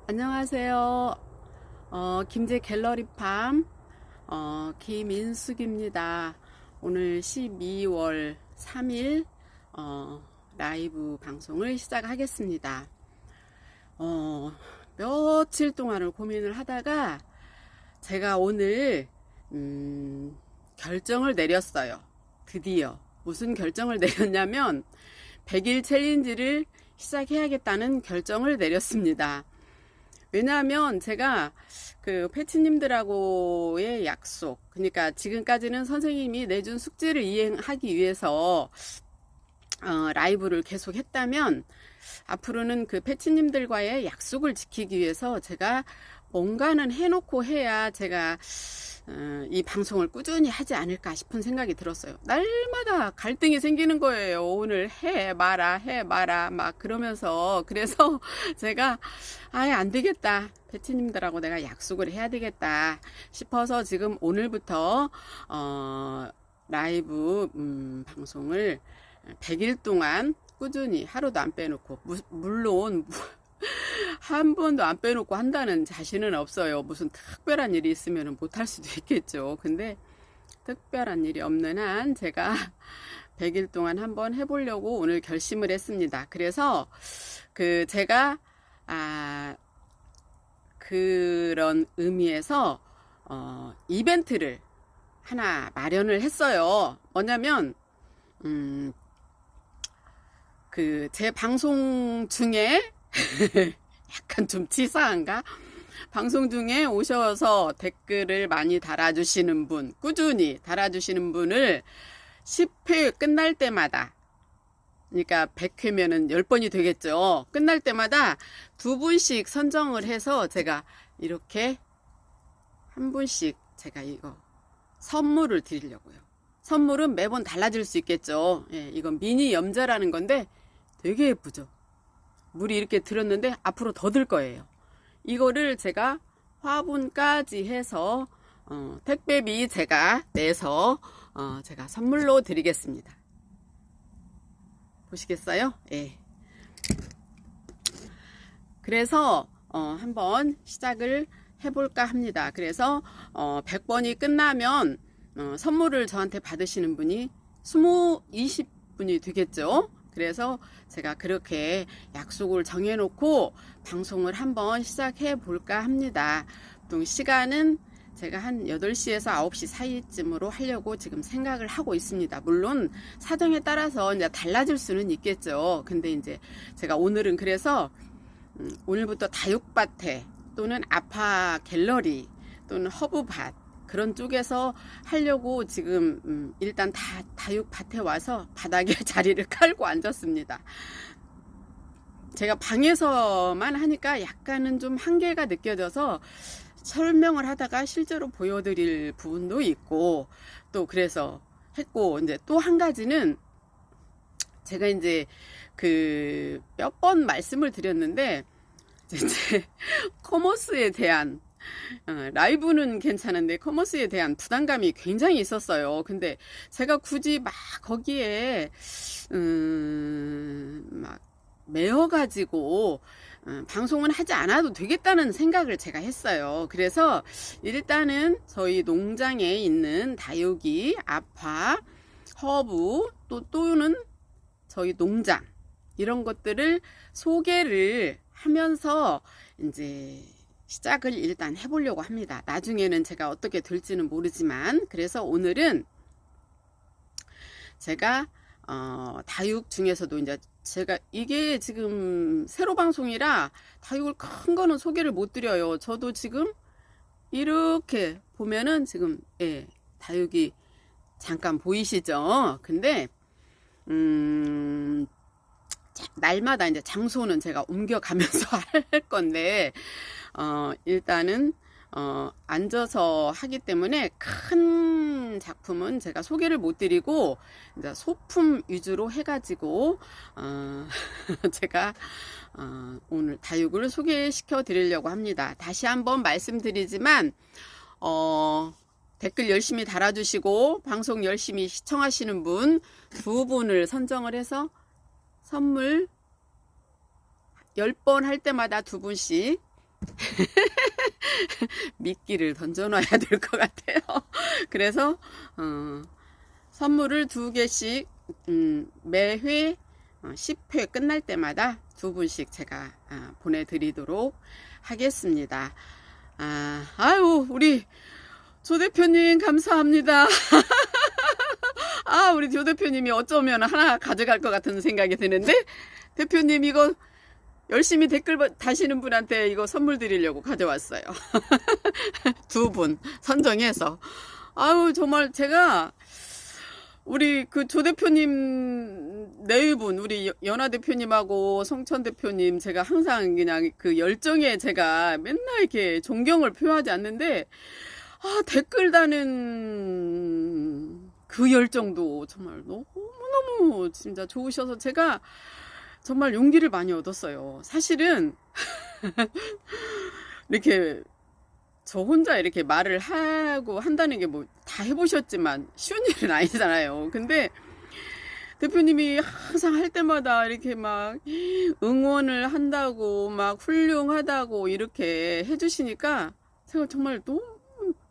안녕하세요. 김제 갤러리팜 김인숙입니다. 오늘 12월 3일 라이브 방송을 시작하겠습니다. 며칠 동안을 고민을 하다가 제가 오늘 결정을 내렸어요. 드디어 무슨 결정을 내렸냐면 100일 챌린지를 시작해야겠다는 결정을 내렸습니다. 왜냐하면 제가 그 패치님들하고의 약속, 그러니까 지금까지는 선생님이 내준 숙제를 이행하기 위해서 라이브를 계속 했다면 앞으로는 그 패치님들과의 약속을 지키기 위해서 제가 뭔가는 해놓고 해야 제가 이 방송을 꾸준히 하지 않을까 싶은 생각이 들었어요. 날마다 갈등이 생기는 거예요. 오늘 해 마라 막 그러면서. 그래서 제가 아예 안 되겠다, 패치님들하고 내가 약속을 해야 되겠다 싶어서 지금 오늘부터 라이브 방송을 100일 동안 꾸준히 하루도 안 빼놓고, 물론 한 번도 안 빼놓고 한다는 자신은 없어요. 무슨 특별한 일이 있으면 못할 수도 있겠죠. 근데 특별한 일이 없는 한 제가 100일 동안 한번 해보려고 오늘 결심을 했습니다. 그래서 제가 그런 의미에서 이벤트를 하나 마련을 했어요. 뭐냐면 제 방송 중에 약간 좀 치사한가? 방송 중에 오셔서 댓글을 많이 달아주시는 분, 꾸준히 달아주시는 분을 10회 끝날 때마다, 그러니까 100회면은 10번이 되겠죠. 끝날 때마다 두 분씩 선정을 해서 제가 이렇게 한 분씩 제가 이거 선물을 드리려고요. 선물은 매번 달라질 수 있겠죠. 예, 이건 미니 염자라는 건데 되게 예쁘죠. 물이 이렇게 들었는데 앞으로 더 들 거예요. 이거를 제가 화분까지 해서 택배비 제가 내서 제가 선물로 드리겠습니다. 보시겠어요? 예. 그래서 한번 시작을 해볼까 합니다. 그래서 100번이 끝나면 선물을 저한테 받으시는 분이 20분이 되겠죠. 그래서 제가 그렇게 약속을 정해놓고 방송을 한번 시작해 볼까 합니다. 보통 시간은 제가 한 8시에서 9시 사이쯤으로 하려고 지금 생각을 하고 있습니다. 물론 사정에 따라서 이제 달라질 수는 있겠죠. 근데 이제 제가 오늘은 그래서 오늘부터 다육밭에 또는 아파 갤러리 또는 허브밭 그런 쪽에서 하려고 지금 일단 다육밭에 와서 바닥에 자리를 깔고 앉았습니다. 제가 방에서만 하니까 약간은 좀 한계가 느껴져서 설명을 하다가 실제로 보여드릴 부분도 있고, 또 그래서 했고, 이제 또 한 가지는 제가 이제 몇 번 말씀을 드렸는데 이제 커머스에 대한 라이브는 괜찮은데 커머스에 대한 부담감이 굉장히 있었어요. 근데 제가 굳이 막 거기에 막 매어가지고 방송은 하지 않아도 되겠다는 생각을 제가 했어요. 그래서 일단은 저희 농장에 있는 다육이, 아파, 허브 또는 저희 농장 이런 것들을 소개를 하면서 이제 시작을 일단 해보려고 합니다. 나중에는 제가 어떻게 될지는 모르지만, 그래서 오늘은 제가 다육 중에서도 이제 제가 이게 지금 세로 방송이라 다육을 큰 거는 소개를 못 드려요. 저도 지금 이렇게 보면은 지금 다육이 잠깐 보이시죠? 근데 날마다 이제 장소는 제가 옮겨가면서 할 건데 일단은 앉아서 하기 때문에 큰 작품은 제가 소개를 못 드리고 이제 소품 위주로 해가지고 제가 오늘 다육을 소개시켜 드리려고 합니다. 다시 한번 말씀드리지만 댓글 열심히 달아주시고 방송 열심히 시청하시는 분 2분을 선정을 해서 선물 10번 할 때마다 2분씩 미끼를 던져놔야 될 것 같아요. 그래서 선물을 2개씩 매회 10회 끝날 때마다 2분씩 제가 보내드리도록 하겠습니다. 아유, 우리 조 대표님 감사합니다. 우리 조 대표님이 어쩌면 하나 가져갈 것 같은 생각이 드는데, 대표님 이거 열심히 댓글 다시는 분한테 이거 선물 드리려고 가져왔어요. 2분 선정해서. 아유, 정말 제가 우리 그 조 대표님 내외분, 우리 연아 대표님하고 성천 대표님, 제가 항상 그냥 그 열정에 제가 맨날 이렇게 존경을 표하지 않는데, 댓글 다는 그 열정도 정말 너무너무 진짜 좋으셔서 제가 정말 용기를 많이 얻었어요. 사실은 이렇게 저 혼자 이렇게 말을 하고 한다는 게 뭐 다 해보셨지만 쉬운 일은 아니잖아요. 근데 대표님이 항상 할 때마다 이렇게 막 응원을 한다고 막 훌륭하다고 이렇게 해주시니까 제가 정말 너무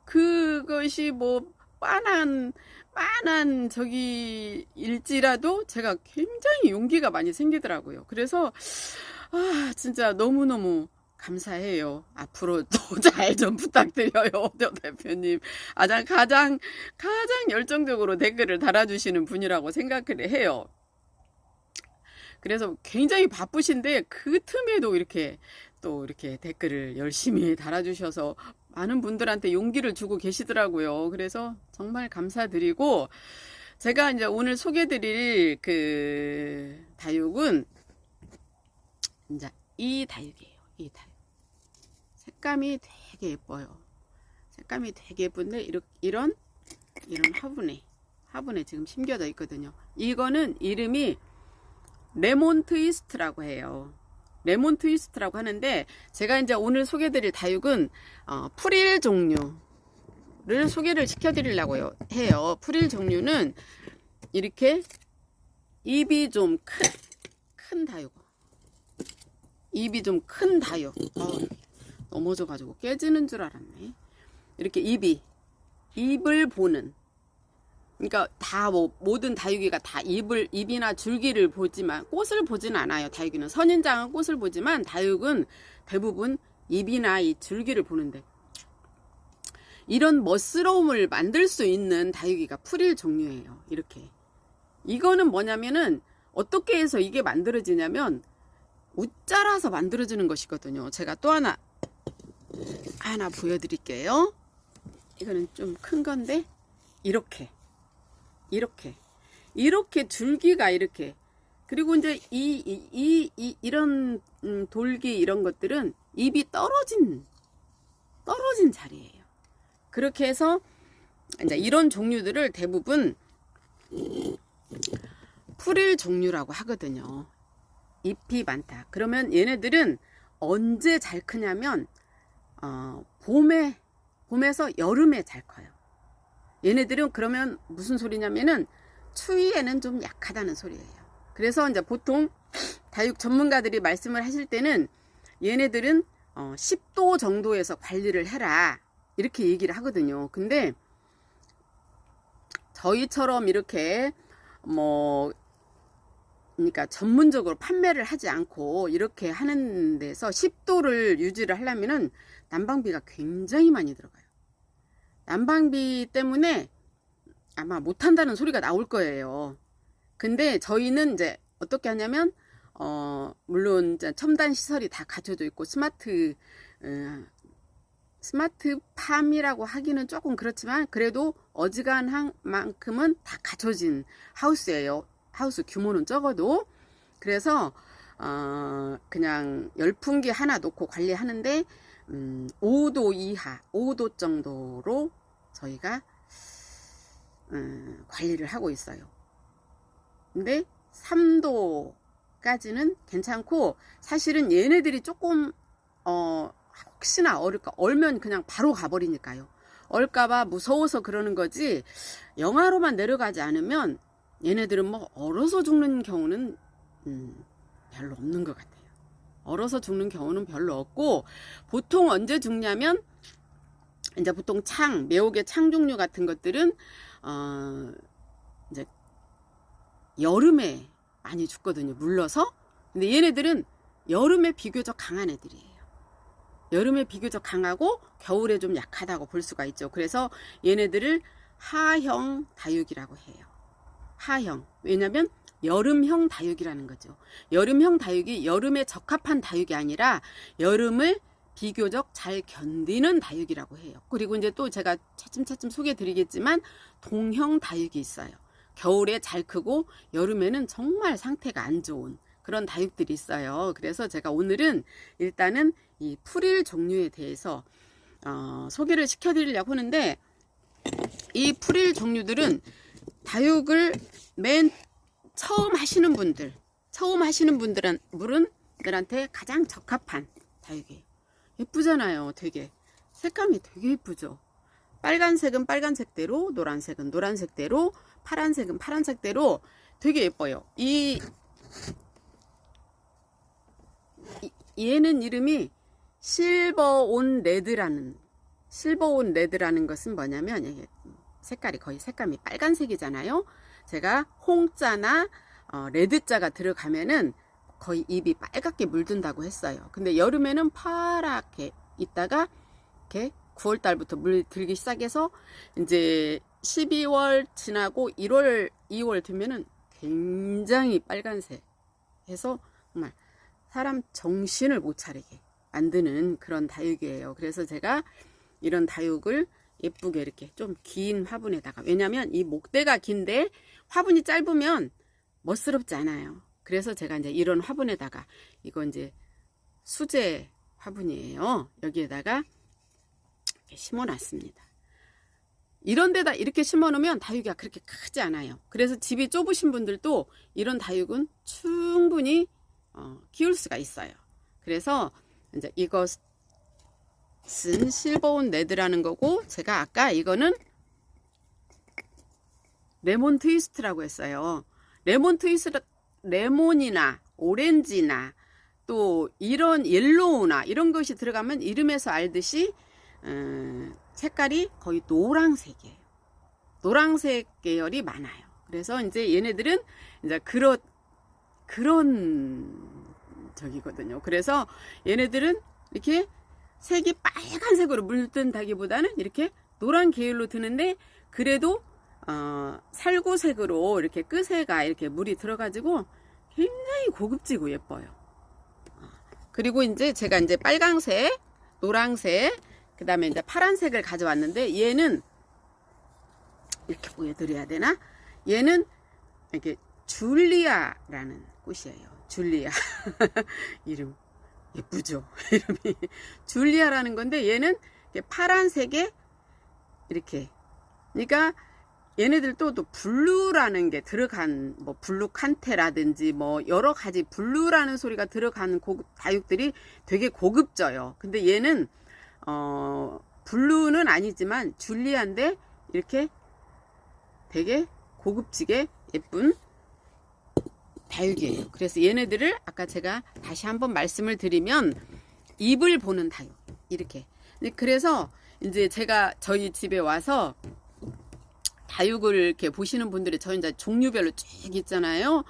그것이 뭐 빤한 저기 일지라도 제가 굉장히 용기가 많이 생기더라고요. 그래서 진짜 너무너무 감사해요. 앞으로 또 잘 좀 부탁드려요, 조 대표님. 가장 열정적으로 댓글을 달아주시는 분이라고 생각을 해요. 그래서 굉장히 바쁘신데 그 틈에도 이렇게 또 이렇게 댓글을 열심히 달아주셔서 많은 분들한테 용기를 주고 계시더라고요. 그래서 정말 감사드리고, 제가 이제 오늘 소개드릴 그 다육은 이제 이 다육이에요. 이 다육. 색감이 되게 예뻐요. 색감이 되게 예쁜데 이런 화분에 지금 심겨져 있거든요. 이거는 이름이 레몬 트위스트라고 해요. 레몬 트위스트라고 하는데, 제가 이제 오늘 소개드릴 다육은 프릴 종류를 소개를 시켜드리려고 해요. 프릴 종류는 이렇게 입이 좀 큰 다육. 입이 좀 큰 다육. 넘어져가지고 깨지는 줄 알았네. 이렇게 입을 보는. 그러니까 다 모든 다육이가 다 입이나 줄기를 보지만 꽃을 보진 않아요. 다육이는 선인장은 꽃을 보지만 다육은 대부분 입이나 이 줄기를 보는데, 이런 멋스러움을 만들 수 있는 다육이가 프릴 종류예요. 이렇게. 이거는 뭐냐면은 어떻게 해서 이게 만들어지냐면 웃자라서 만들어지는 것이거든요. 제가 또 하나 보여드릴게요. 이거는 좀 큰 건데, 이렇게 줄기가 이렇게, 그리고 이제 이런 돌기 이런 것들은 입이 떨어진 자리예요. 그렇게 해서 이제 이런 종류들을 대부분 프릴 종류라고 하거든요. 잎이 많다. 그러면 얘네들은 언제 잘 크냐면 봄에서 여름에 잘 커요. 얘네들은 그러면 무슨 소리냐면은 추위에는 좀 약하다는 소리예요. 그래서 이제 보통 다육 전문가들이 말씀을 하실 때는 얘네들은 10도 정도에서 관리를 해라, 이렇게 얘기를 하거든요. 근데 저희처럼 이렇게 그러니까 전문적으로 판매를 하지 않고 이렇게 하는 데서 10도를 유지를 하려면은 난방비가 굉장히 많이 들어가요. 난방비 때문에 아마 못한다는 소리가 나올 거예요. 근데 저희는 이제 어떻게 하냐면 물론 이제 첨단 시설이 다 갖춰져 있고 스마트팜이라고 하기는 조금 그렇지만 그래도 어지간한 만큼은 다 갖춰진 하우스예요. 하우스 규모는 적어도. 그래서 그냥 열풍기 하나 놓고 관리하는데 5도 이하, 5도 정도로 저희가 관리를 하고 있어요. 근데 3도까지는 괜찮고, 사실은 얘네들이 조금 혹시나 얼면 그냥 바로 가버리니까요. 얼까봐 무서워서 그러는 거지, 영하로만 내려가지 않으면 얘네들은 뭐 얼어서 죽는 경우는 별로 없는 것 같아요. 얼어서 죽는 경우는 별로 없고, 보통 언제 죽냐면 이제 보통 매혹의 창 종류 같은 것들은 이제 여름에 많이 죽거든요. 물러서. 근데 얘네들은 여름에 비교적 강한 애들이에요. 여름에 비교적 강하고 겨울에 좀 약하다고 볼 수가 있죠. 그래서 얘네들을 하형 다육이라고 해요. 하형. 왜냐면 여름형 다육이라는 거죠. 여름형 다육이 여름에 적합한 다육이 아니라 여름을 비교적 잘 견디는 다육이라고 해요. 그리고 이제 또 제가 차츰차츰 소개해 드리겠지만 동형 다육이 있어요. 겨울에 잘 크고 여름에는 정말 상태가 안 좋은 그런 다육들이 있어요. 그래서 제가 오늘은 일단은 이 풀일 종류에 대해서 소개를 시켜드리려고 하는데, 이 풀일 종류들은 다육을 맨 처음 하시는 분들한테 가장 적합한 다육이에요. 예쁘잖아요. 되게 색감이 되게 예쁘죠. 빨간색은 빨간색대로, 노란색은 노란색대로, 파란색은 파란색대로 되게 예뻐요. 얘는 이름이 실버온 레드라는 것은 뭐냐면, 이게 색감이 빨간색이잖아요. 제가 홍자나 레드자가 들어가면은 거의 입이 빨갛게 물든다고 했어요. 근데 여름에는 파랗게 있다가 이렇게 9월 달부터 물들기 시작해서 이제 12월 지나고 1월, 2월 되면은 굉장히 빨간색 해서 정말 사람 정신을 못 차리게 만드는 그런 다육이에요. 그래서 제가 이런 다육을 예쁘게 이렇게 좀 긴 화분에다가, 왜냐면 이 목대가 긴데 화분이 짧으면 멋스럽지 않아요. 그래서 제가 이제 이런 화분에다가, 이거 이제 수제 화분이에요. 여기에다가 이렇게 심어 놨습니다. 이런 데다 이렇게 심어 놓으면 다육이가 그렇게 크지 않아요. 그래서 집이 좁으신 분들도 이런 다육은 충분히 키울 수가 있어요. 그래서 이제 이것은 실버온 레드라는 거고, 제가 아까 이거는 레몬 트위스트라고 했어요. 레몬이나 오렌지나 또 이런 옐로우나 이런 것이 들어가면 이름에서 알듯이 색깔이 거의 노란색이에요. 노란색 계열이 많아요. 그래서 이제 얘네들은 이제 그런 저기거든요. 그래서 얘네들은 이렇게 색이 빨간색으로 물든다기보다는 이렇게 노란 계열로 드는데, 그래도 살구색으로 이렇게 끝에가 이렇게 물이 들어가지고 굉장히 고급지고 예뻐요. 그리고 이제 제가 이제 빨강색, 노란색, 그 다음에 이제 파란색을 가져왔는데, 얘는 이렇게 보여드려야 되나? 얘는 이렇게 줄리아라는 꽃이에요. 줄리아. 이름 예쁘죠? 이름이 줄리아라는 건데, 얘는 파란색에 이렇게, 그러니까 얘네들도 또 블루라는 게 들어간, 뭐 블루 칸테라든지 뭐 여러 가지 블루라는 소리가 들어가는 다육들이 되게 고급져요. 근데 얘는 블루는 아니지만 줄리아인데 이렇게 되게 고급지게 예쁜 다육이에요. 그래서 얘네들을 아까 제가 다시 한번 말씀을 드리면, 입을 보는 다육, 이렇게. 그래서 이제 제가 저희 집에 와서 다육을 이렇게 보시는 분들이, 저희 이제 종류별로 쭉 있잖아요.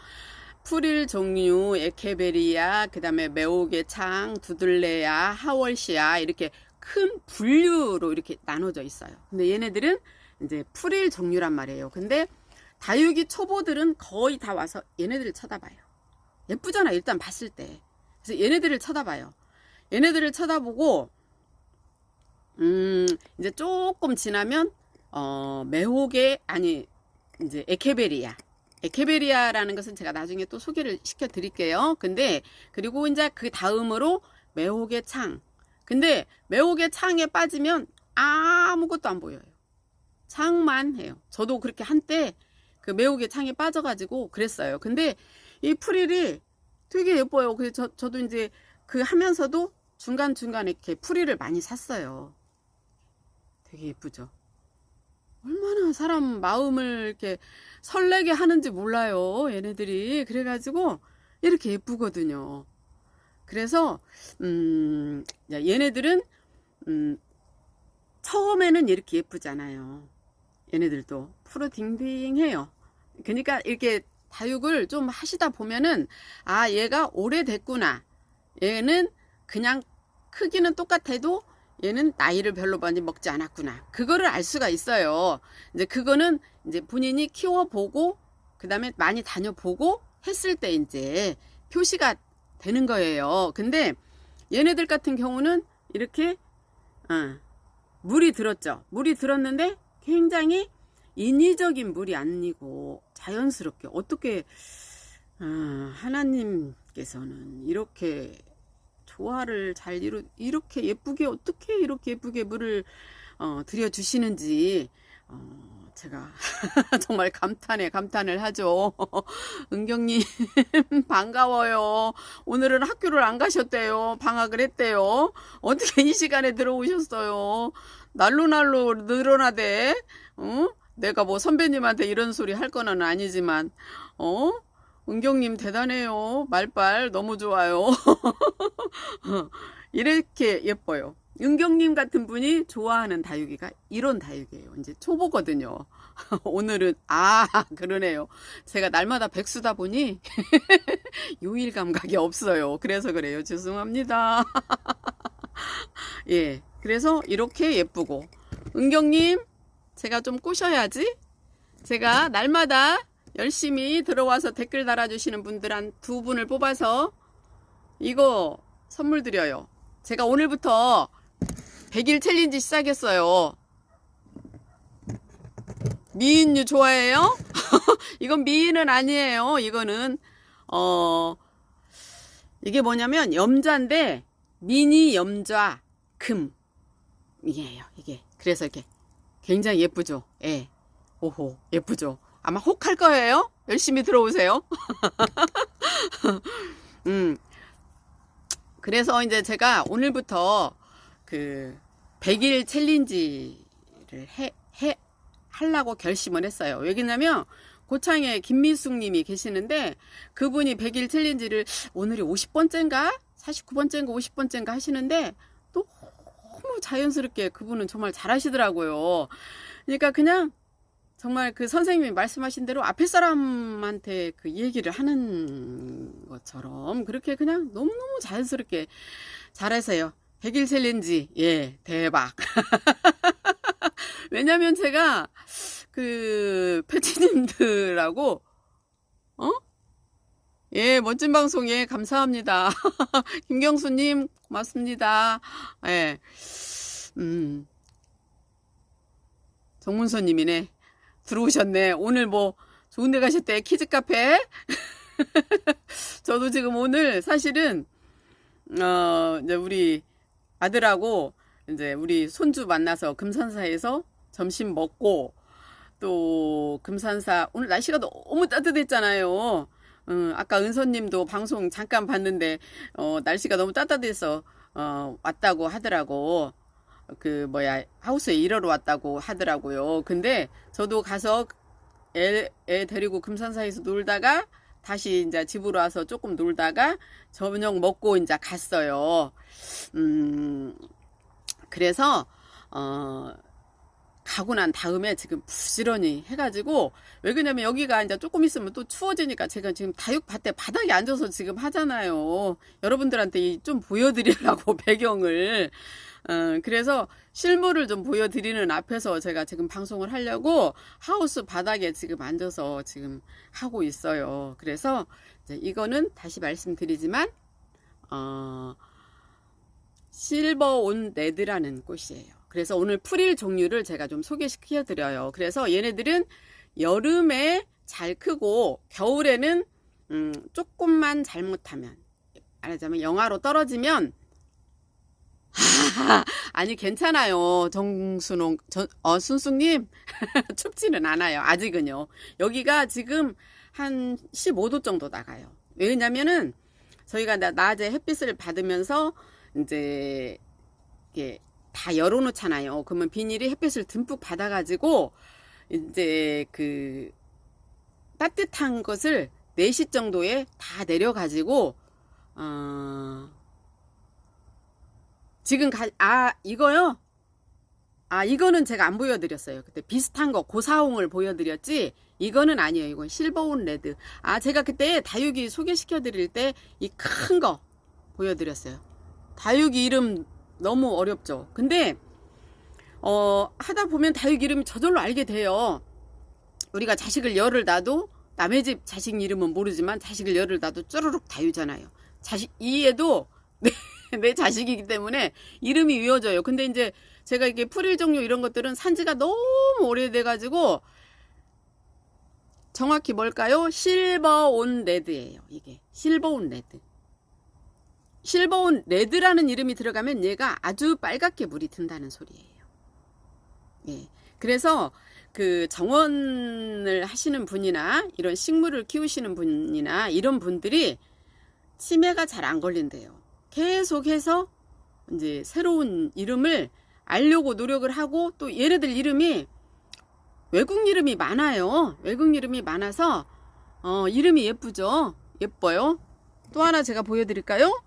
풀일 종류, 에케베리아, 그 다음에 매혹의 창, 두들레아, 하월시아, 이렇게 큰 분류로 이렇게 나눠져 있어요. 근데 얘네들은 이제 풀일 종류란 말이에요. 근데 다육이 초보들은 거의 다 와서 얘네들을 쳐다봐요. 예쁘잖아, 일단 봤을 때. 그래서 얘네들을 쳐다봐요. 얘네들을 쳐다보고 이제 조금 지나면 매혹의, 아니 이제 에케베리아라는 것은 제가 나중에 또 소개를 시켜 드릴게요. 근데 그리고 이제 그 다음으로 매혹의 창. 근데 매혹의 창에 빠지면 아무것도 안 보여요. 창만 해요. 저도 그렇게 한때 그 매혹의 창에 빠져가지고 그랬어요. 근데 이 풀일이 되게 예뻐요. 그래서 저도 이제 그 하면서도 중간중간에 이렇게 풀일을 많이 샀어요. 되게 예쁘죠? 얼마나 사람 마음을 이렇게 설레게 하는지 몰라요, 얘네들이. 그래가지고 이렇게 예쁘거든요. 그래서 얘네들은 처음에는 이렇게 예쁘잖아요. 얘네들도 푸르딩딩해요. 그러니까 이렇게 다육을 좀 하시다 보면은 아, 얘가 오래됐구나. 얘는 그냥 크기는 똑같아도 얘는 나이를 별로 많이 먹지 않았구나. 그거를 알 수가 있어요. 이제 그거는 이제 본인이 키워보고 그다음에 많이 다녀보고 했을 때 이제 표시가 되는 거예요. 근데 얘네들 같은 경우는 이렇게 물이 들었죠. 물이 들었는데 굉장히 인위적인 물이 아니고 자연스럽게 어떻게 하나님께서는 이렇게 조화를 잘 이렇게 예쁘게 어떻게 이렇게 예쁘게 물을 들여주시는지 제가 정말 감탄을 하죠. 은경님 반가워요. 오늘은 학교를 안 가셨대요. 방학을 했대요. 어떻게 이 시간에 들어오셨어요. 날로 늘어나대. 내가 뭐 선배님한테 이런 소리 할 거는 아니지만 은경님 대단해요. 말빨 너무 좋아요. 이렇게 예뻐요. 은경님 같은 분이 좋아하는 다육이가 이런 다육이에요. 이제 초보거든요. 오늘은 그러네요. 제가 날마다 백수다 보니 요일 감각이 없어요. 그래서 그래요. 죄송합니다. 예, 그래서 이렇게 예쁘고 은경님 제가 좀 꼬셔야지. 제가 날마다 열심히 들어와서 댓글 달아주시는 분들 한 2분을 뽑아서 이거 선물 드려요. 제가 오늘부터 100일 챌린지 시작했어요. 미인류 좋아해요? 이건 미인은 아니에요. 이거는 이게 뭐냐면 염자인데 미니 염자 금이에요. 이게 그래서 이게 굉장히 예쁘죠. 예. 오호 예쁘죠. 아마 혹할 거예요. 열심히 들어오세요. 그래서 이제 제가 오늘부터 그 100일 챌린지를 하려고 결심을 했어요. 왜냐면 고창에 김미숙 님이 계시는데 그분이 100일 챌린지를 오늘이 50번째인가 49번째인가 50번째인가 하시는데 너무 자연스럽게 그분은 정말 잘하시더라고요. 그러니까 그냥 정말 그 선생님이 말씀하신 대로 앞에 사람한테 그 얘기를 하는 것처럼 그렇게 그냥 너무너무 자연스럽게 잘하세요. 100일 챌린지, 예, 대박. 왜냐면 제가 그 패치님들하고, 예, 멋진 방송, 예, 감사합니다. 김경수님, 고맙습니다. 예, 정문서님이네. 들어오셨네. 오늘 뭐 좋은 데 가셨대. 키즈 카페. 저도 지금 오늘 사실은 이제 우리 아들하고 이제 우리 손주 만나서 금산사에서 점심 먹고 또 금산사 오늘 날씨가 너무 따뜻했잖아요. 아까 은서님도 방송 잠깐 봤는데 날씨가 너무 따뜻해서 왔다고 하더라고. 그 뭐야 하우스에 일하러 왔다고 하더라고요. 근데 저도 가서 애 데리고 금산사에서 놀다가 다시 이제 집으로 와서 조금 놀다가 저녁 먹고 이제 갔어요. 그래서 가고 난 다음에 지금 부지런히 해가지고 왜 그러냐면 여기가 이제 조금 있으면 또 추워지니까 제가 지금 다육밭에 바닥에 앉아서 지금 하잖아요. 여러분들한테 좀 보여드리려고 배경을 그래서 실물을 좀 보여드리는 앞에서 제가 지금 방송을 하려고 하우스 바닥에 지금 앉아서 지금 하고 있어요. 그래서 이제 이거는 다시 말씀드리지만 실버온 레드라는 꽃이에요. 그래서 오늘 프릴 종류를 제가 좀 소개시켜 드려요. 그래서 얘네들은 여름에 잘 크고 겨울에는 조금만 잘못하면 말하자면 영하로 떨어지면 아니 괜찮아요. 순숙님 춥지는 않아요. 아직은요. 여기가 지금 한 15도 정도 나가요. 왜냐면은 저희가 낮에 햇빛을 받으면서 이제 이게 다 열어놓잖아요. 그러면 비닐이 햇빛을 듬뿍 받아가지고 이제 그 따뜻한 것을 4시 정도에 다 내려가지고 지금 이거요? 이거는 제가 안 보여드렸어요. 그때 비슷한 거 고사홍을 보여드렸지 이거는 아니에요. 이건 실버운 레드. 제가 그때 다육이 소개시켜 드릴 때 이 큰 거 보여드렸어요. 다육이 이름 너무 어렵죠. 근데 하다 보면 다육이 이름이 저절로 알게 돼요. 우리가 자식을 열을 놔도 남의 집 자식 이름은 모르지만 자식을 열을 놔도 쭈루룩 다유잖아요. 이 애도 내 자식이기 때문에 이름이 외워져요. 근데 이제 제가 이게 풀일 종류 이런 것들은 산지가 너무 오래돼가지고 정확히 뭘까요? 실버온 레드예요. 이게 실버온 레드. 실버온 레드라는 이름이 들어가면 얘가 아주 빨갛게 물이 든다는 소리예요. 예. 그래서 그 정원을 하시는 분이나 이런 식물을 키우시는 분이나 이런 분들이 치매가 잘 안 걸린대요. 계속해서 이제 새로운 이름을 알려고 노력을 하고 또 얘네들 이름이 외국 이름이 많아요. 외국 이름이 많아서 이름이 예쁘죠. 예뻐요. 또 하나 제가 보여드릴까요?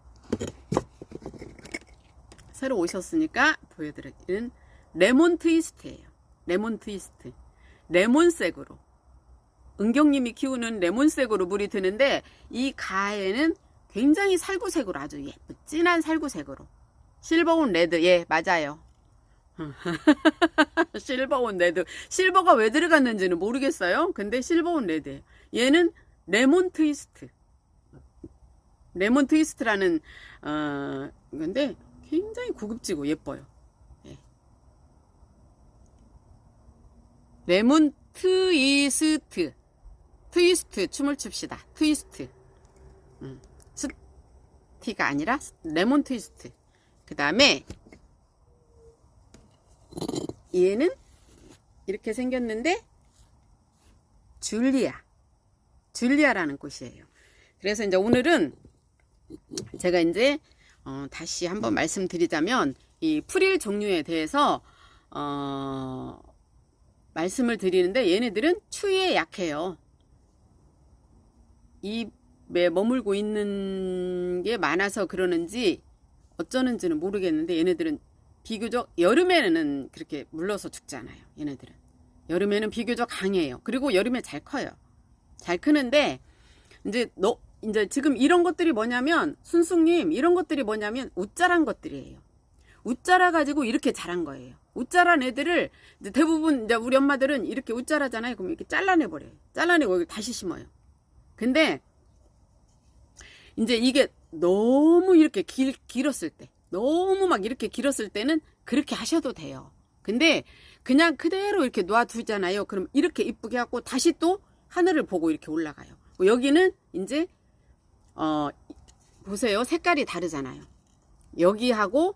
새로 오셨으니까 보여드리는 레몬 트위스트예요. 레몬 트위스트. 레몬색으로. 은경님이 키우는 레몬색으로 물이 드는데 이 가에는 굉장히 살구색으로 아주 예쁜 진한 살구색으로. 실버온 레드. 예, 맞아요. 실버온 레드. 실버가 왜 들어갔는지는 모르겠어요. 근데 실버온 레드. 얘는 레몬 트위스트. 레몬 트위스트라는 건데 굉장히 고급지고 예뻐요. 예. 레몬 트위스트. 트위스트 춤을 춥시다. 트위스트. 스티가 아니라 레몬 트위스트. 그 다음에 얘는 이렇게 생겼는데 줄리아라는 꽃이에요. 그래서 이제 오늘은 제가 이제 다시 한번 말씀드리자면 이 풀일 종류에 대해서 말씀을 드리는데 얘네들은 추위에 약해요. 입에 머물고 있는 게 많아서 그러는지 어쩌는지는 모르겠는데 얘네들은 비교적 여름에는 그렇게 물러서 죽잖아요. 얘네들은 여름에는 비교적 강해요. 그리고 여름에 잘 커요. 잘 크는데 이제 지금 이런 것들이 뭐냐면 순숙님 이런 것들이 뭐냐면 웃자란 것들이에요. 웃자라 가지고 이렇게 자란 거예요. 웃자란 애들을 이제 대부분 이제 우리 엄마들은 이렇게 웃자라잖아요. 그럼 이렇게 잘라내 버려요. 잘라내고 여기 다시 심어요. 근데 이제 이게 너무 이렇게 길었을 때 너무 막 이렇게 길었을 때는 그렇게 하셔도 돼요. 근데 그냥 그대로 이렇게 놔두잖아요. 그럼 이렇게 이쁘게 하고 다시 또 하늘을 보고 이렇게 올라가요. 여기는 이제 보세요. 색깔이 다르잖아요. 여기하고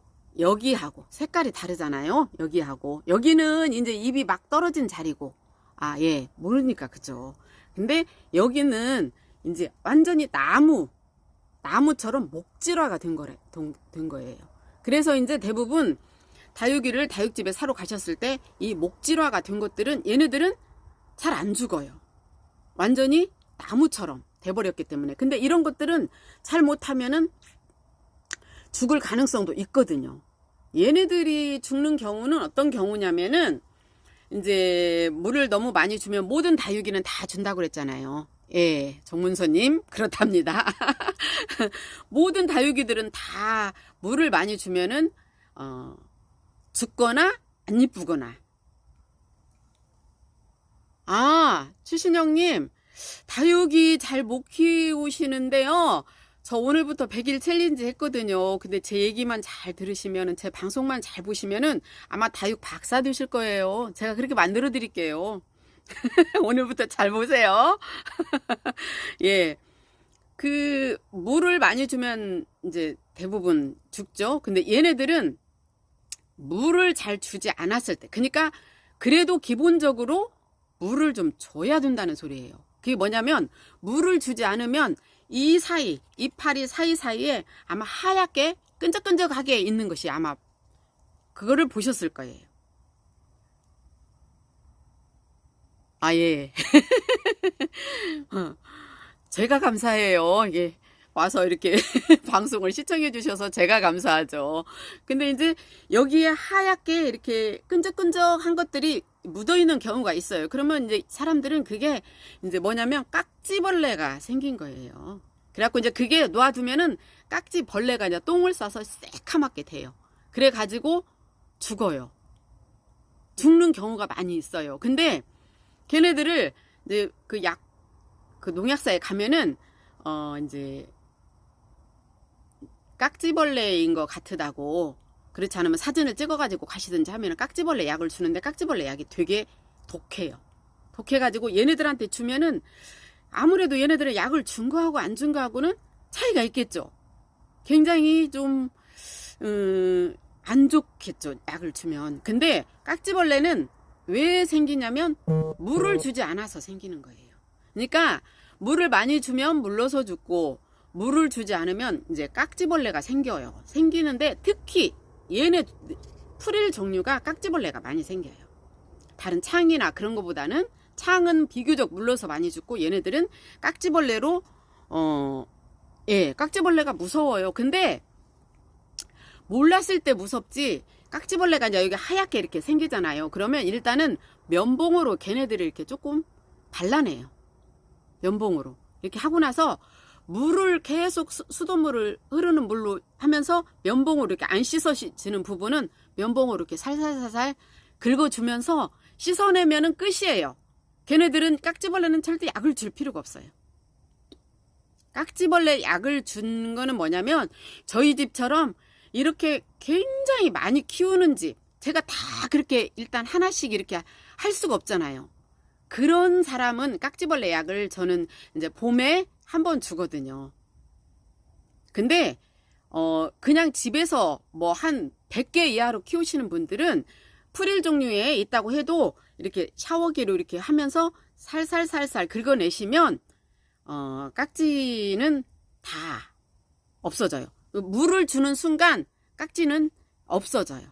색깔이 다르잖아요. 여기하고 여기는 이제 잎이 막 떨어진 자리고 예 모르니까 그죠. 근데 여기는 이제 완전히 나무처럼 목질화가 된 거예요. 그래서 이제 대부분 다육이를 다육집에 사러 가셨을 때 이 목질화가 된 것들은 얘네들은 잘 안 죽어요. 완전히 나무처럼 돼버렸기 때문에. 근데 이런 것들은 잘 못하면은 죽을 가능성도 있거든요. 얘네들이 죽는 경우는 어떤 경우냐면은 이제 물을 너무 많이 주면 모든 다육이는 다 준다고 그랬잖아요. 예, 정문서님 그렇답니다. 모든 다육이들은 다 물을 많이 주면은 죽거나 안 이쁘거나. 추신영님 다육이 잘 못 키우시는데요. 저 오늘부터 100일 챌린지 했거든요. 근데 제 얘기만 잘 들으시면은 제 방송만 잘 보시면은 아마 다육 박사 되실 거예요. 제가 그렇게 만들어 드릴게요. 오늘부터 잘 보세요. 예. 그 물을 많이 주면 이제 대부분 죽죠. 근데 얘네들은 물을 잘 주지 않았을 때, 그러니까 그래도 기본적으로 물을 좀 줘야 된다는 소리예요. 그게 뭐냐면 물을 주지 않으면 이 사이, 이파리 사이사이에 아마 하얗게 끈적끈적하게 있는 것이 아마 그거를 보셨을 거예요. 예. 제가 감사해요. 예. 와서 이렇게 방송을 시청해 주셔서 제가 감사하죠. 근데 이제 여기에 하얗게 이렇게 끈적끈적한 것들이 묻어 있는 경우가 있어요. 그러면 이제 사람들은 그게 이제 뭐냐면 깍지벌레가 생긴 거예요. 그래갖고 이제 그게 놓아두면은 깍지벌레가 이제 똥을 싸서 새카맣게 돼요. 그래가지고 죽어요. 죽는 경우가 많이 있어요. 근데 걔네들을 이제 그 농약사에 가면은 이제 깍지벌레인 것 같으다고, 그렇지 않으면 사진을 찍어가지고 가시든지 하면은 깍지벌레 약을 주는데 깍지벌레 약이 되게 독해요. 독해가지고 얘네들한테 주면은 아무래도 얘네들은 약을 준 거하고 안 준 거하고는 차이가 있겠죠. 굉장히 좀 안 좋겠죠, 약을 주면. 근데 깍지벌레는 왜 생기냐면 물을 주지 않아서 생기는 거예요. 그러니까 물을 많이 주면 물러서 죽고, 물을 주지 않으면 이제 깍지벌레가 생겨요. 생기는데 특히 얘네 프릴 종류가 깍지벌레가 많이 생겨요. 다른 창이나 그런 거보다는 창은 비교적 물러서 많이 죽고, 얘네들은 깍지벌레로 깍지벌레가 무서워요. 근데 몰랐을 때 무섭지, 깍지벌레가 이제 여기 하얗게 이렇게 생기잖아요. 그러면 일단은 면봉으로 걔네들을 이렇게 조금 발라내요. 면봉으로 이렇게 하고 나서 물을 계속 수돗물을 흐르는 물로 하면서 면봉으로 이렇게 안 씻어지는 부분은 면봉으로 이렇게 살살살살 긁어주면서 씻어내면은 끝이에요. 걔네들은, 깍지벌레는 절대 약을 줄 필요가 없어요. 깍지벌레 약을 준 거는 뭐냐면 저희 집처럼 이렇게 굉장히 많이 키우는 집, 제가 다 그렇게 일단 하나씩 이렇게 할 수가 없잖아요. 그런 사람은 깍지벌레 약을 저는 이제 봄에 한 번 주거든요. 근데 그냥 집에서 뭐 한 100개 이하로 키우시는 분들은 프릴 종류에 있다고 해도 이렇게 샤워기로 이렇게 하면서 살살살살 긁어내시면 깍지는 다 없어져요. 물을 주는 순간 깍지는 없어져요.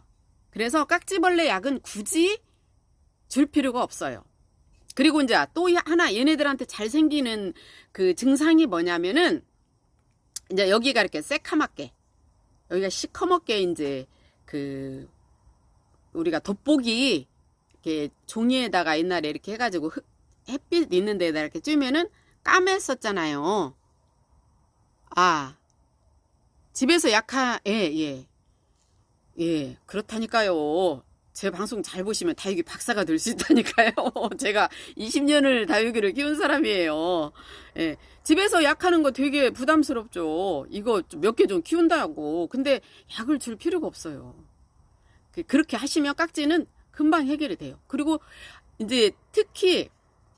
그래서 깍지벌레 약은 굳이 줄 필요가 없어요. 그리고 이제 또 하나 얘네들한테 잘 생기는 그 증상이 뭐냐면은, 이제 여기가 이렇게 새카맣게, 여기가 시커멓게 이제 그 우리가 돋보기 이렇게 종이에다가 옛날에 이렇게 해가지고 햇빛 있는 데에다 이렇게 쬐면은 까맸었잖아요. 집에서 그렇다니까요. 제 방송 잘 보시면 다육이 박사가 될 수 있다니까요. 제가 20년을 다육이를 키운 사람이에요. 집에서 약하는 거 되게 부담스럽죠. 이거 몇 개 좀 키운다고. 근데 약을 줄 필요가 없어요. 그렇게 하시면 깍지는 금방 해결이 돼요. 그리고 이제 특히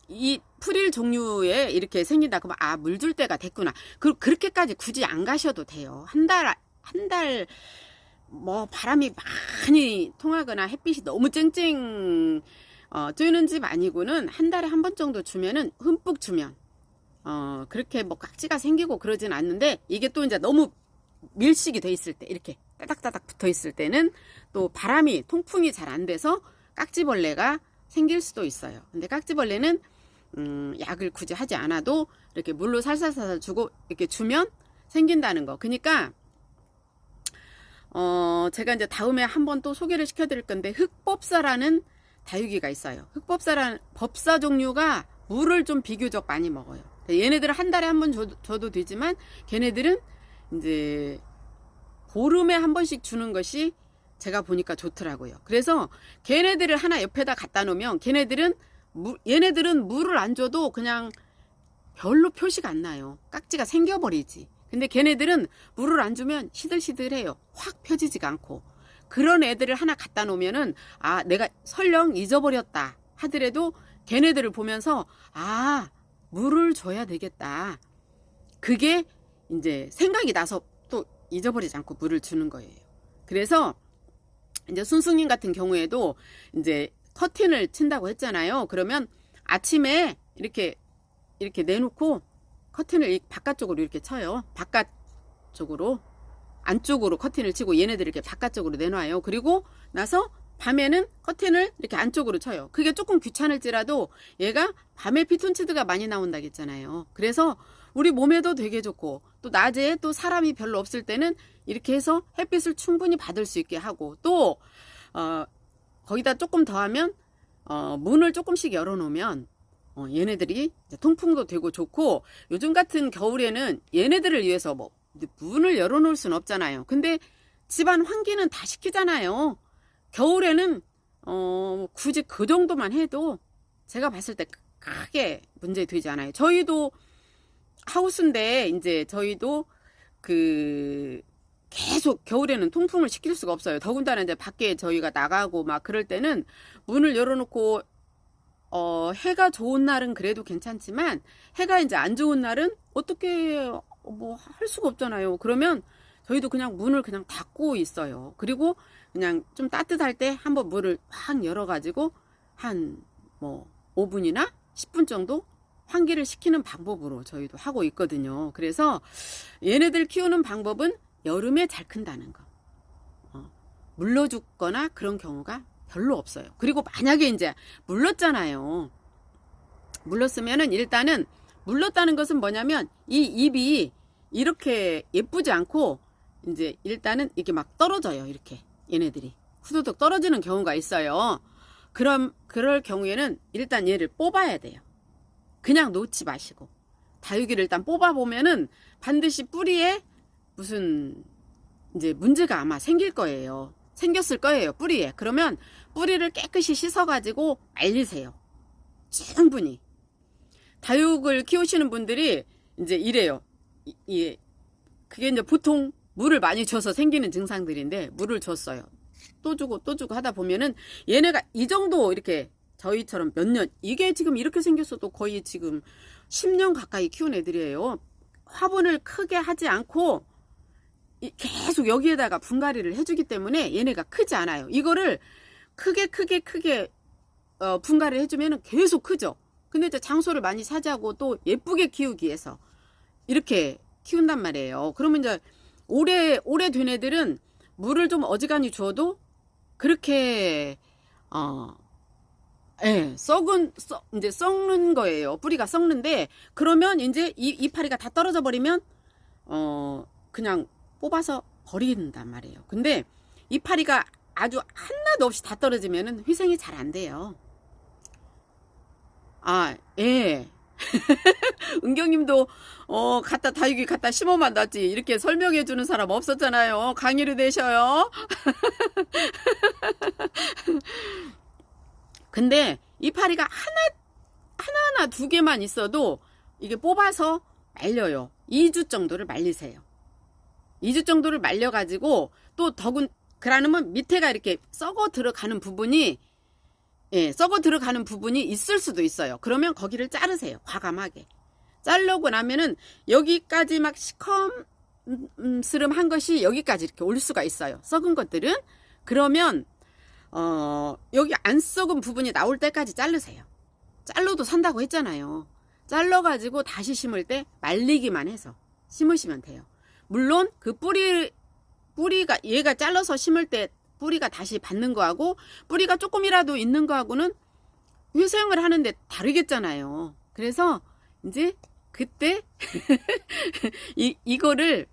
이 프릴 종류에 이렇게 생긴다 그러면 물 줄 때가 됐구나. 그렇게까지 굳이 안 가셔도 돼요. 한 달 뭐 바람이 많이 통하거나 햇빛이 너무 쨍쨍 쬐는 집 아니고는 한 달에 한 번 정도 주면은, 흠뻑 주면 그렇게 뭐 깍지가 생기고 그러진 않는데, 이게 또 이제 너무 밀식이 돼 있을 때, 이렇게 따닥따닥 붙어 있을 때는 또 바람이, 통풍이 잘 안 돼서 깍지벌레가 생길 수도 있어요. 근데 깍지벌레는 약을 굳이 하지 않아도 이렇게 물로 살살살살 주고 이렇게 주면 생긴다는 거. 그러니까 제가 이제 다음에 한번 또 소개를 시켜드릴 건데, 흑법사라는 다육이가 있어요. 흑법사라는 법사 종류가 물을 좀 비교적 많이 먹어요. 얘네들은 한 달에 한 번 줘도 되지만, 걔네들은 이제 보름에 한 번씩 주는 것이 제가 보니까 좋더라고요. 그래서 걔네들을 하나 옆에다 갖다 놓으면, 얘네들은 물을 안 줘도 그냥 별로 표시가 안 나요. 깍지가 생겨버리지. 근데 걔네들은 물을 안 주면 시들시들해요. 확 펴지지가 않고. 그런 애들을 하나 갖다 놓으면은, 내가 설령 잊어버렸다 하더라도 걔네들을 보면서 물을 줘야 되겠다. 그게 이제 생각이 나서 또 잊어버리지 않고 물을 주는 거예요. 그래서 이제 순숙님 같은 경우에도 이제 커튼을 친다고 했잖아요. 그러면 아침에 이렇게 내놓고 커튼을 바깥쪽으로 이렇게 쳐요. 바깥쪽으로, 안쪽으로 커튼을 치고 얘네들을 이렇게 바깥쪽으로 내놔요. 그리고 나서 밤에는 커튼을 이렇게 안쪽으로 쳐요. 그게 조금 귀찮을지라도 얘가 밤에 피톤치드가 많이 나온다고 했잖아요. 그래서 우리 몸에도 되게 좋고, 또 낮에 또 사람이 별로 없을 때는 이렇게 해서 햇빛을 충분히 받을 수 있게 하고, 또 거기다 조금 더하면 문을 조금씩 열어놓으면 얘네들이 이제 통풍도 되고 좋고, 요즘 같은 겨울에는 얘네들을 위해서 뭐 문을 열어놓을 수는 없잖아요. 근데 집안 환기는 다 시키잖아요. 겨울에는 굳이 그 정도만 해도 제가 봤을 때 크게 문제 되지 않아요. 저희도 하우스인데 이제 저희도 계속 겨울에는 통풍을 시킬 수가 없어요. 더군다나 이제 밖에 저희가 나가고 막 그럴 때는 문을 열어놓고 해가 좋은 날은 그래도 괜찮지만, 해가 이제 안 좋은 날은 어떻게 뭐 할 수가 없잖아요. 그러면 저희도 그냥 문을 그냥 닫고 있어요. 그리고 그냥 좀 따뜻할 때 한번 문을 확 열어가지고 한 뭐 5분이나 10분 정도 환기를 시키는 방법으로 저희도 하고 있거든요. 그래서 얘네들 키우는 방법은 여름에 잘 큰다는 거. 물러 죽거나 그런 경우가 별로 없어요. 그리고 만약에 이제 물렀잖아요. 물렀으면은 일단은, 물렀다는 것은 뭐냐면 이 잎이 이렇게 예쁘지 않고 이제 일단은 이렇게 막 떨어져요. 이렇게 얘네들이 후두둑 떨어지는 경우가 있어요. 그럴 경우에는 일단 얘를 뽑아야 돼요. 그냥 놓지 마시고 다육이를 일단 뽑아 보면은 반드시 뿌리에 무슨 이제 문제가 아마 생길 거예요. 생겼을 거예요, 뿌리에. 그러면 뿌리를 깨끗이 씻어가지고 말리세요. 충분히. 다육을 키우시는 분들이 이제 이래요. 그게 이제 보통 물을 많이 줘서 생기는 증상들인데, 물을 줬어요. 또 주고 또 주고 하다 보면은 얘네가 이 정도 이렇게 저희처럼 몇 년, 이게 지금 이렇게 생겼어도 거의 지금 10년 가까이 키운 애들이에요. 화분을 크게 하지 않고 계속 여기에다가 분갈이를 해주기 때문에 얘네가 크지 않아요. 이거를 크게 분갈이를 해주면 계속 크죠. 근데 이제 장소를 많이 차지하고 또 예쁘게 키우기 위해서 이렇게 키운단 말이에요. 그러면 이제 오래된 애들은 물을 좀 어지간히 줘도 그렇게 이제 썩는 거예요. 뿌리가 썩는데, 그러면 이제 이 이파리가 다 떨어져 버리면 그냥 뽑아서 버린단 말이에요. 근데 이파리가 아주 하나도 없이 다 떨어지면은 회생이 잘 안 돼요. 예. 은경님도 다육이 갖다 심어만 놨지 이렇게 설명해 주는 사람 없었잖아요. 강의를 내셔요. 근데 이파리가 하나나 두 개만 있어도 이게 뽑아서 말려요. 2주 정도를 말리세요. 2주 정도를 말려가지고 또 그러면 밑에가 이렇게 썩어 들어가는 부분이 있을 수도 있어요. 그러면 거기를 자르세요. 과감하게. 자르고 나면은 여기까지 막 시커스름한 것이 여기까지 이렇게 올 수가 있어요. 썩은 것들은. 그러면 여기 안 썩은 부분이 나올 때까지 자르세요. 잘라도 산다고 했잖아요. 잘라가지고 다시 심을 때 말리기만 해서 심으시면 돼요. 물론 그 뿌리가 얘가 잘라서 심을 때 뿌리가 다시 받는 거하고 뿌리가 조금이라도 있는 거하고는 회생을 하는데 다르겠잖아요. 그래서 이제 그때 이거를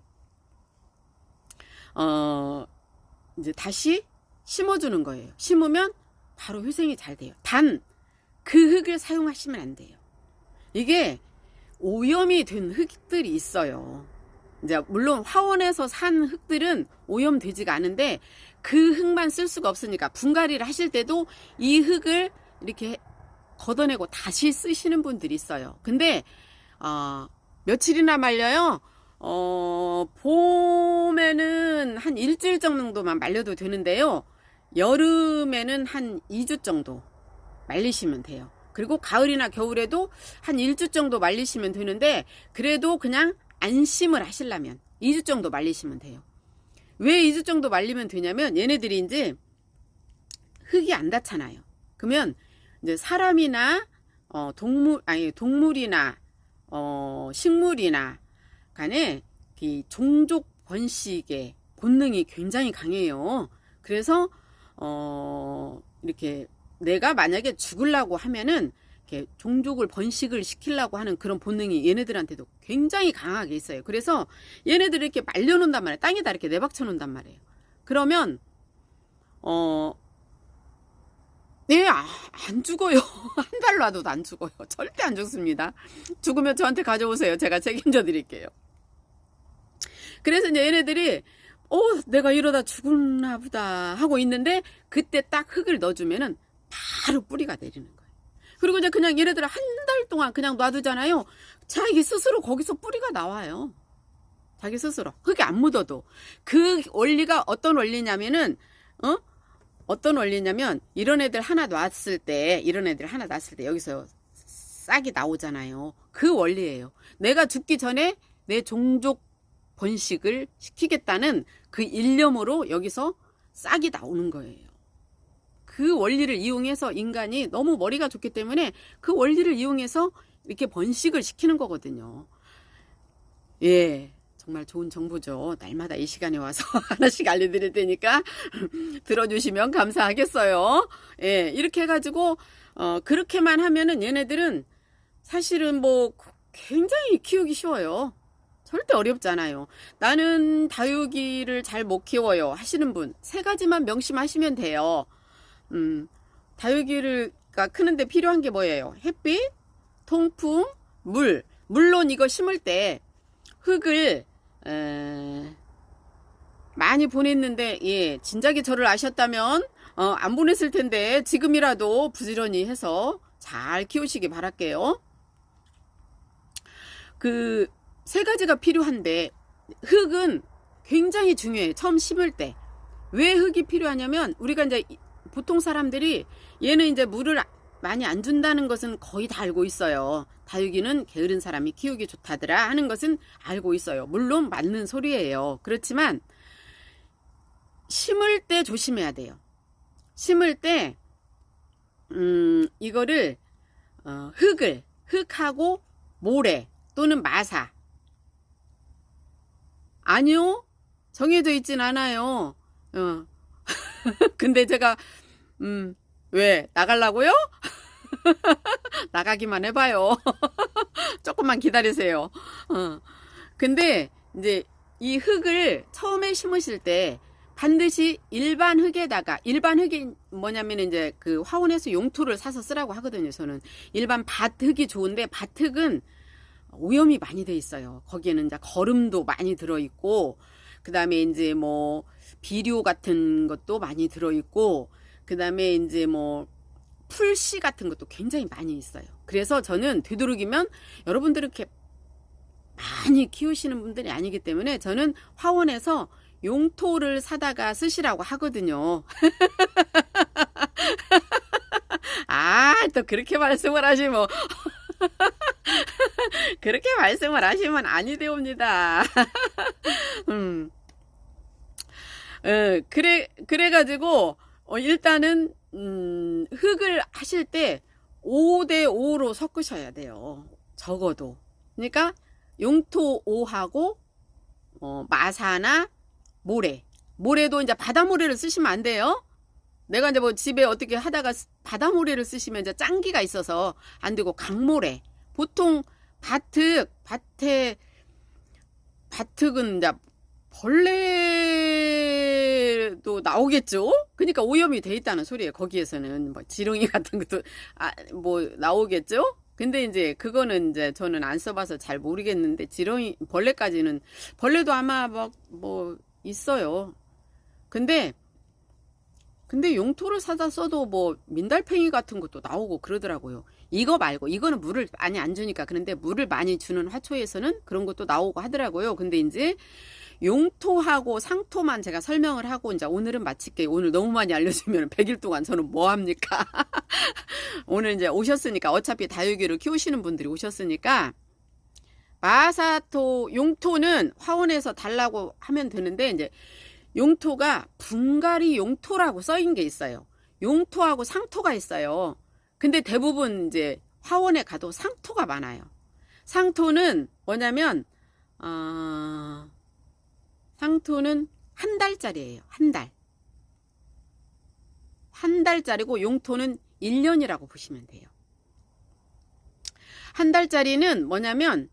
이제 다시 심어주는 거예요. 심으면 바로 회생이 잘 돼요. 단 그 흙을 사용하시면 안 돼요. 이게 오염이 된 흙들이 있어요. 이제 물론 화원에서 산 흙들은 오염되지가 않은데 그 흙만 쓸 수가 없으니까 분갈이를 하실 때도 이 흙을 이렇게 걷어내고 다시 쓰시는 분들이 있어요. 근데 며칠이나 말려요. 봄에는 한 일주일 정도만 말려도 되는데요. 여름에는 한 2주 정도 말리시면 돼요. 그리고 가을이나 겨울에도 한 1주 정도 말리시면 되는데, 그래도 그냥 안심을 하시려면 2주 정도 말리시면 돼요. 왜 2주 정도 말리면 되냐면 얘네들이 이제 흙이 안 닿잖아요. 그러면 이제 사람이나 동물이나 식물이나 간에 이 종족 번식의 본능이 굉장히 강해요. 그래서 이렇게 내가 만약에 죽으려고 하면은 이렇게 종족을 번식을 시키려고 하는 그런 본능이 얘네들한테도 굉장히 강하게 있어요. 그래서 얘네들을 이렇게 말려놓는단 말이에요. 땅에다 이렇게 내박쳐 놓는단 말이에요. 그러면 네, 안 죽어요. 한 달 놔둬도 안 죽어요. 절대 안 죽습니다. 죽으면 저한테 가져오세요. 제가 책임져 드릴게요. 그래서 이제 얘네들이 내가 이러다 죽을나 보다 하고 있는데 그때 딱 흙을 넣어주면은 바로 뿌리가 내리는 거예요. 그리고 이제 그냥 얘네들을 한 달 동안 그냥 놔두잖아요. 자기 스스로 거기서 뿌리가 나와요. 자기 스스로. 흙이 안 묻어도. 그 원리가 어떤 원리냐면은 어떤 원리냐면 이런 애들 하나 놨을 때 여기서 싹이 나오잖아요. 그 원리예요. 내가 죽기 전에 내 종족 번식을 시키겠다는 그 일념으로 여기서 싹이 나오는 거예요. 그 원리를 이용해서 인간이 너무 머리가 좋기 때문에 그 원리를 이용해서 이렇게 번식을 시키는 거거든요. 예, 정말 좋은 정보죠. 날마다 이 시간에 와서 하나씩 알려드릴 테니까 들어주시면 감사하겠어요. 예, 이렇게 해가지고 그렇게만 하면은 얘네들은 사실은 뭐 굉장히 키우기 쉬워요. 절대 어렵잖아요. 나는 다육이를 잘 못 키워요 하시는 분 3가지만 명심하시면 돼요. 다육이가 크는데 필요한 게 뭐예요? 햇빛, 통풍, 물. 물론 이거 심을 때 흙을 많이 보냈는데 예, 진작에 저를 아셨다면 안 보냈을 텐데 지금이라도 부지런히 해서 잘 키우시기 바랄게요. 그 3가지가 필요한데 흙은 굉장히 중요해요. 처음 심을 때. 왜 흙이 필요하냐면 우리가 이제 보통 사람들이 얘는 이제 물을 많이 안 준다는 것은 거의 다 알고 있어요. 다육이는 게으른 사람이 키우기 좋다더라 하는 것은 알고 있어요. 물론 맞는 소리예요. 그렇지만 심을 때 조심해야 돼요. 심을 때 이거를 흙하고 모래 또는 마사 아니요. 정해져 있진 않아요. 근데 제가 왜 나가려고요? 나가기만 해봐요. 조금만 기다리세요. 근데 이제 이 흙을 처음에 심으실 때 반드시 일반 흙이 뭐냐면 이제 그 화원에서 용토를 사서 쓰라고 하거든요. 저는 일반 밭흙이 좋은데 밭흙은 오염이 많이 돼 있어요. 거기에는 이제 거름도 많이 들어 있고 그 다음에 이제 뭐 비료 같은 것도 많이 들어 있고 그 다음에 이제 뭐 풀씨 같은 것도 굉장히 많이 있어요. 그래서 저는 되도록이면 여러분들은 이렇게 많이 키우시는 분들이 아니기 때문에 저는 화원에서 용토를 사다가 쓰시라고 하거든요. 또 그렇게 말씀을 하시면 그렇게 말씀을 하시면 아니 되옵니다. 그래가지고 일단은 흙을 하실 때 5대5로 섞으셔야 돼요. 적어도. 그러니까 용토 5하고 마사나 모래도 이제 바다모래를 쓰시면 안 돼요. 내가 이제 뭐 집에 어떻게 하다가 바다모래를 쓰시면 이제 짱기가 있어서 안 되고 강모래. 보통 밭흙은 이제 벌레도 나오겠죠? 그러니까 오염이 돼 있다는 소리예요. 거기에서는 뭐 지렁이 같은 것도 뭐 나오겠죠? 근데 이제 그거는 이제 저는 안 써봐서 잘 모르겠는데 벌레까지는 벌레도 아마 뭐 있어요. 근데 용토를 사다 써도 뭐 민달팽이 같은 것도 나오고 그러더라고요. 이거 말고 이거는 물을 많이 안 주니까 그런데 물을 많이 주는 화초에서는 그런 것도 나오고 하더라고요. 근데 이제 용토하고 상토만 제가 설명을 하고 이제 오늘은 마칠게요. 오늘 너무 많이 알려주면 100일 동안 저는 뭐 합니까? 오늘 이제 오셨으니까 어차피 다육이를 키우시는 분들이 오셨으니까 용토는 화원에서 달라고 하면 되는데 이제 용토가 분갈이 용토라고 써인 게 있어요. 용토하고 상토가 있어요. 근데 대부분 이제 화원에 가도 상토가 많아요. 상토는 뭐냐면 상토는 한 달짜리예요. 한 달. 한 달짜리고 용토는 1년이라고 보시면 돼요. 한 달짜리는 뭐냐면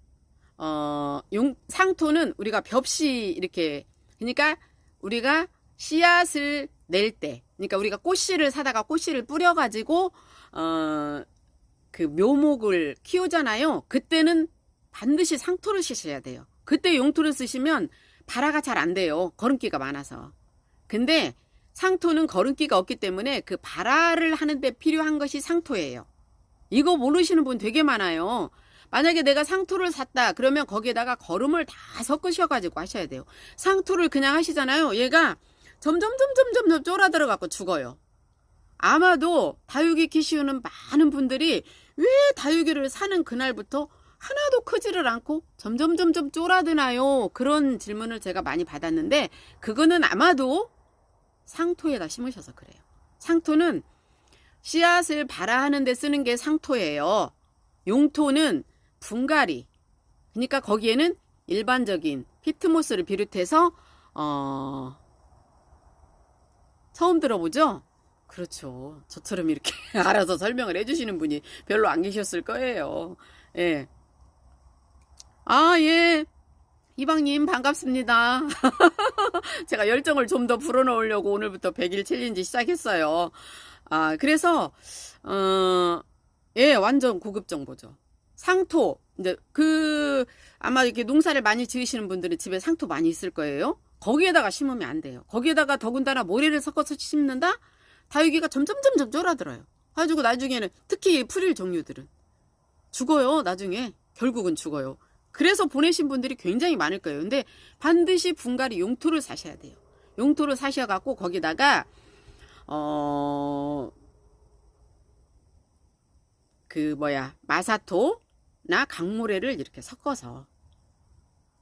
상토는 우리가 벽시 이렇게, 그러니까 우리가 씨앗을 낼 때, 그러니까 우리가 꽃씨를 사다가 꽃씨를 뿌려가지고 그 묘목을 키우잖아요. 그때는 반드시 상토를 쓰셔야 돼요. 그때 용토를 쓰시면 발화가 잘 안 돼요. 거름기가 많아서. 근데 상토는 거름기가 없기 때문에 그 발화를 하는데 필요한 것이 상토예요. 이거 모르시는 분 되게 많아요. 만약에 내가 상토를 샀다 그러면 거기에다가 거름을 다 섞으셔가지고 하셔야 돼요. 상토를 그냥 하시잖아요. 얘가 점점 쫄아들어 갖고 죽어요. 아마도 다육이 키우는 많은 분들이 왜 다육이를 사는 그날부터 하나도 크지를 않고 점점 쫄아드나요? 그런 질문을 제가 많이 받았는데, 그거는 아마도 상토에다 심으셔서 그래요. 상토는 씨앗을 발화하는 데 쓰는 게 상토예요. 용토는 분갈이, 그러니까 거기에는 일반적인 피트모스를 비롯해서 처음 들어보죠? 그렇죠. 저처럼 이렇게 알아서 설명을 해주시는 분이 별로 안 계셨을 거예요. 예. 아, 예. 이방님 반갑습니다. 제가 열정을 좀 더 불어넣으려고 오늘부터 100일 챌린지 시작했어요. 아, 그래서 예, 완전 고급 정보죠. 상토, 이제 아마 이렇게 농사를 많이 지으시는 분들은 집에 상토 많이 있을 거예요. 거기에다가 심으면 안 돼요. 거기에다가 더군다나 모래를 섞어서 심는다? 다육이가 점점 쫄아들어요. 가지고 나중에는 특히 풀일 종류들은 죽어요. 나중에 결국은 죽어요. 그래서 보내신 분들이 굉장히 많을 거예요. 근데 반드시 분갈이 용토를 사셔야 돼요. 용토를 사셔갖고 거기다가 마사토나 강모래를 이렇게 섞어서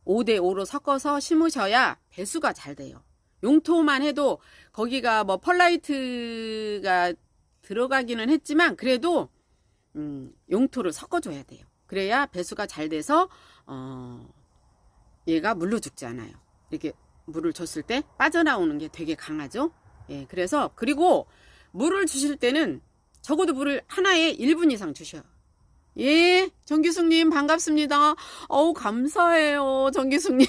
5대5로 섞어서 심으셔야 배수가 잘 돼요. 용토만 해도 거기가 뭐 펄라이트가 들어가기는 했지만 그래도 용토를 섞어줘야 돼요. 그래야 배수가 잘 돼서 얘가 물로 죽지 않아요. 이렇게 물을 줬을 때 빠져나오는 게 되게 강하죠. 예, 그래서 그리고 물을 주실 때는 적어도 물을 하나에 1분 이상 주셔요. 예, 정기숙님 반갑습니다. 어우, 감사해요, 정기숙님.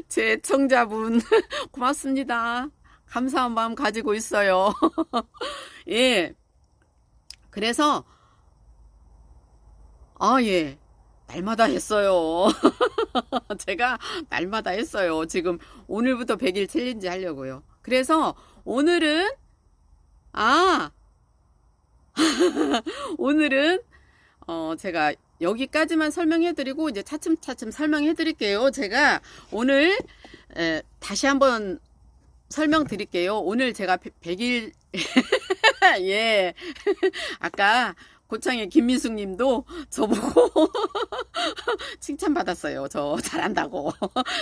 제 애청자분 고맙습니다. 감사한 마음 가지고 있어요. 예, 그래서 예, 날마다 했어요. 제가 날마다 했어요. 지금 오늘부터 100일 챌린지 하려고요. 그래서 오늘은 오늘은 제가 여기까지만 설명해드리고 이제 차츰차츰 설명해드릴게요. 제가 오늘 다시 한번 설명드릴게요. 오늘 제가 100일 예, 아까 고창의 김민숙 님도 저보고 칭찬받았어요. 저 잘한다고.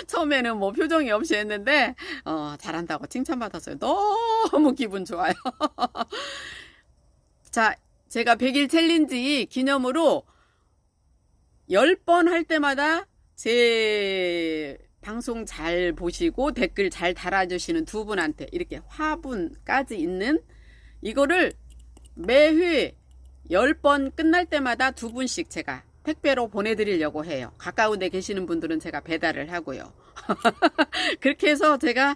처음에는 뭐 표정이 없이 했는데 잘한다고 칭찬받았어요. 너무 기분 좋아요. 자, 제가 100일 챌린지 기념으로 10번 할 때마다 제 방송 잘 보시고 댓글 잘 달아주시는 두 분한테 이렇게 화분까지 있는 이거를 매회 10번 끝날 때마다 두 분씩 제가 택배로 보내드리려고 해요. 가까운 데 계시는 분들은 제가 배달을 하고요. 그렇게 해서 제가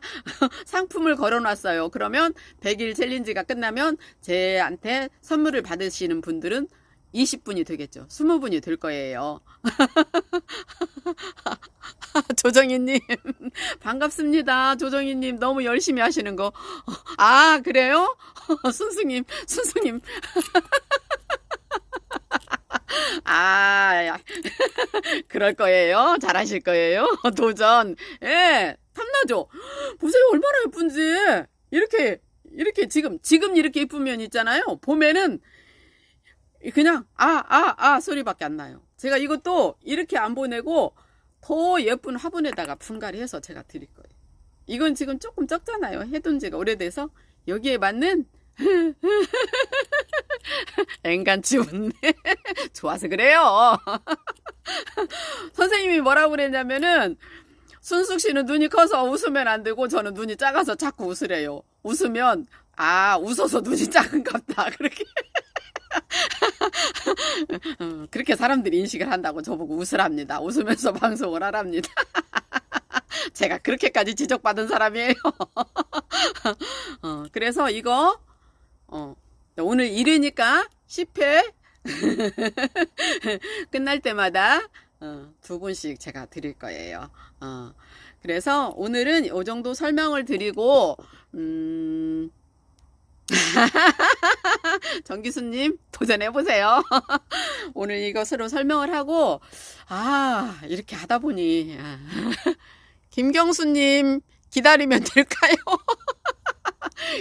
상품을 걸어놨어요. 그러면 100일 챌린지가 끝나면 제한테 선물을 받으시는 분들은 20분이 되겠죠. 20분이 될 거예요. 조정희님 반갑습니다. 조정희님 너무 열심히 하시는 거. 그래요? 순수님 그럴 거예요. 잘하실 거예요. 도전. 예, 탐나죠? 보세요. 얼마나 예쁜지. 이렇게 지금 이렇게 예쁘면 있잖아요. 봄에는 그냥 소리밖에 안 나요. 제가 이것도 이렇게 안 보내고 더 예쁜 화분에다가 분갈이 해서 제가 드릴 거예요. 이건 지금 조금 적잖아요. 해둔 지가 오래돼서 여기에 맞는 앵간치 웃네. 좋아서 그래요. 선생님이 뭐라고 그랬냐면은 순숙 씨는 눈이 커서 웃으면 안 되고 저는 눈이 작아서 자꾸 웃으래요. 웃으면 웃어서 눈이 작은갑다. 그렇게 그렇게 사람들이 인식을 한다고 저보고 웃으랍니다. 웃으면서 방송을 하랍니다. 제가 그렇게까지 지적받은 사람이에요. 그래서 이거 오늘 1회니까 10회 끝날 때마다 2분씩 제가 드릴 거예요. 그래서 오늘은 이 정도 설명을 드리고 정기수님 도전해보세요. 오늘 이것으로 설명을 하고 이렇게 하다 보니 김경수님 기다리면 될까요?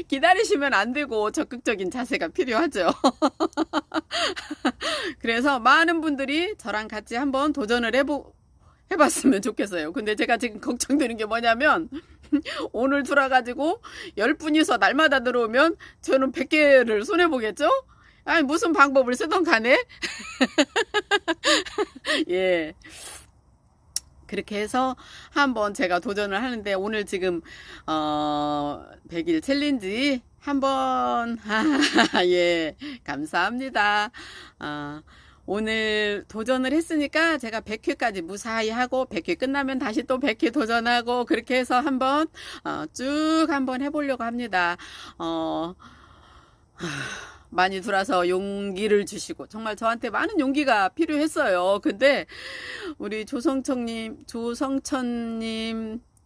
기다리시면 안 되고 적극적인 자세가 필요하죠. 그래서 많은 분들이 저랑 같이 한번 도전을 해봤으면 좋겠어요. 근데 제가 지금 걱정되는 게 뭐냐면 오늘 들어가지고 10분이서 날마다 들어오면 저는 100개를 손해보겠죠? 아니 무슨 방법을 쓰던 간에 예. 그렇게 해서 한번 제가 도전을 하는데 오늘 지금 100일 챌린지 한번 예 감사합니다. 오늘 도전을 했으니까 제가 100회까지 무사히 하고 100회 끝나면 다시 또 100회 도전하고 그렇게 해서 한번 쭉 한번 해보려고 합니다. 많이 들어와서 용기를 주시고 정말 저한테 많은 용기가 필요했어요. 근데 우리 조성천님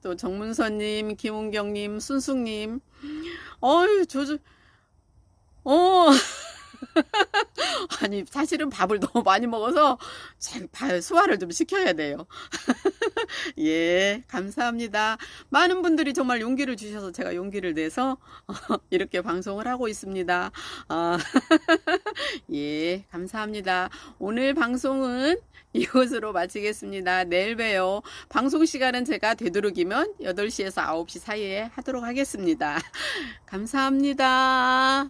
또 정문선님, 김은경님, 순숙님 아니 사실은 밥을 너무 많이 먹어서 소화를 좀 시켜야 돼요. 예, 감사합니다. 많은 분들이 정말 용기를 주셔서 제가 용기를 내서 이렇게 방송을 하고 있습니다. 예, 감사합니다. 오늘 방송은 이것으로 마치겠습니다. 내일 봬요. 방송 시간은 제가 되도록이면 8시에서 9시 사이에 하도록 하겠습니다. 감사합니다.